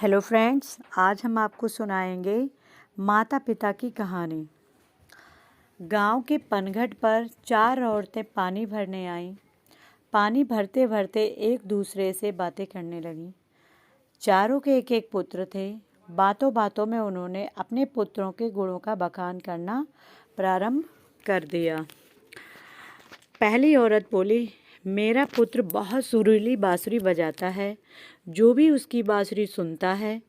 Hello friends, आज हम आपको सुनाएंगे माता पिता की कहानी। गांव के पनघट पर 4 औरतें पानी भरने आईं। पानी भरते भरते एक दूसरे से बातें करने लगीं। चारों के एक एक पुत्र थे। बातों बातों में उन्होंने अपने पुत्रों के गुणों का बखान करना प्रारंभ कर दिया। पहली औरत बोली, मेरा पुत्र बहुत सुरीली बांसुरी बजाता है। जो भी उसकी बांसुरी सुनता है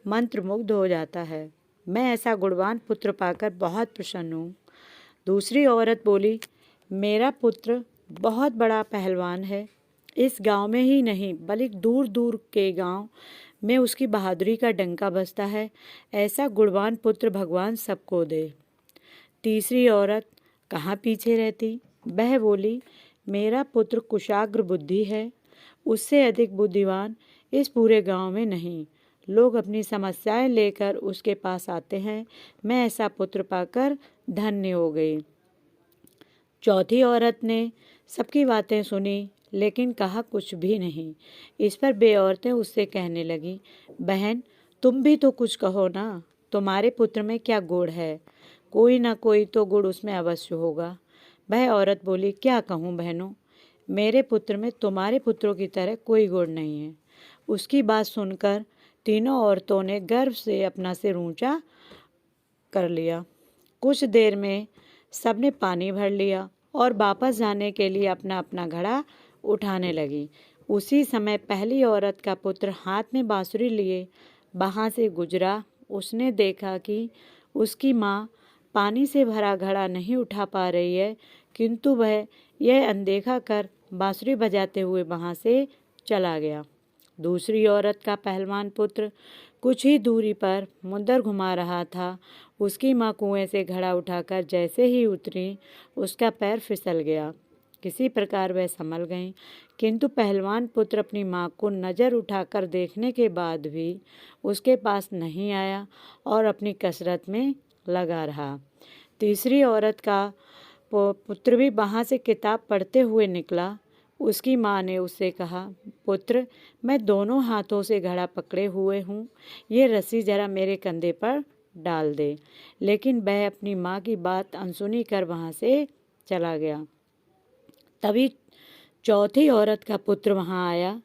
मंत्रमुग्ध हो जाता है। मैं ऐसा गुणवान पुत्र पाकर बहुत प्रसन्न हूँ। दूसरी औरत बोली, मेरा पुत्र बहुत बड़ा पहलवान है। इस गांव में ही नहीं बल्कि दूर दूर के गांव में उसकी बहादुरी का डंका बजता है। ऐसा गुणवान पुत्र भगवान सबको दे। तीसरी औरत कहाँ पीछे रहती। वह बोली, मेरा पुत्र कुशाग्र बुद्धि है। उससे अधिक बुद्धिमान इस पूरे गांव में नहीं। लोग अपनी समस्याएं लेकर उसके पास आते हैं। मैं ऐसा पुत्र पाकर धन्य हो गई। चौथी औरत ने सबकी बातें सुनी लेकिन कहा कुछ भी नहीं। इस पर बे औरतें उससे कहने लगी, बहन तुम भी तो कुछ कहो ना। तुम्हारे पुत्र में क्या गुण है? कोई ना कोई तो गुण उसमें अवश्य होगा। वह औरत बोली, क्या कहूँ बहनों, मेरे पुत्र में तुम्हारे पुत्रों की तरह कोई गुण नहीं है। उसकी बात सुनकर तीनों औरतों ने गर्व से अपना सिर ऊंचा कर लिया। कुछ देर में सबने पानी भर लिया और वापस जाने के लिए अपना अपना घड़ा उठाने लगी। उसी समय पहली औरत का पुत्र हाथ में बांसुरी लिए वहाँ से गुजरा। उसने देखा कि उसकी माँ पानी से भरा घड़ा नहीं उठा पा रही है, किंतु वह यह अनदेखा कर बांसुरी बजाते हुए वहाँ से चला गया। दूसरी औरत का पहलवान पुत्र कुछ ही दूरी पर मुंदर घुमा रहा था। उसकी माँ कुएं से घड़ा उठाकर जैसे ही उतरी, उसका पैर फिसल गया। किसी प्रकार वह संभल गई, किंतु पहलवान पुत्र अपनी माँ को नज़र उठाकर देखने के बाद भी उसके पास नहीं आया और अपनी कसरत में लगा रहा। तीसरी औरत का पुत्र भी वहाँ से किताब पढ़ते हुए निकला। उसकी माँ ने उससे कहा, पुत्र मैं दोनों हाथों से घड़ा पकड़े हुए हूँ, ये रस्सी जरा मेरे कंधे पर डाल दे। लेकिन वह अपनी माँ की बात अनसुनी कर वहाँ से चला गया। तभी चौथी औरत का पुत्र वहाँ आया।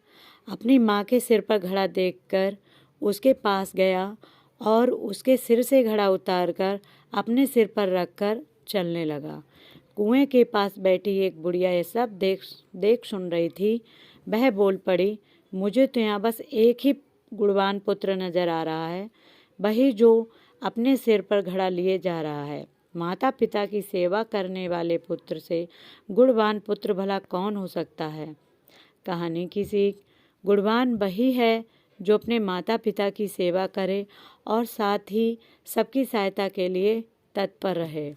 अपनी माँ के सिर पर घड़ा देखकर उसके पास गया और उसके सिर से घड़ा उतारकर अपने सिर पर रखकर चलने लगा। कुएं के पास बैठी एक बुढ़िया ये सब देख सुन रही थी। वह बोल पड़ी, मुझे तो यहाँ बस एक ही गुणवान पुत्र नजर आ रहा है, वही जो अपने सिर पर घड़ा लिए जा रहा है। माता पिता की सेवा करने वाले पुत्र से गुणवान पुत्र भला कौन हो सकता है? कहानी की सीख, गुणवान वही है जो अपने माता पिता की सेवा करे और साथ ही सबकी सहायता के लिए तत्पर रहे।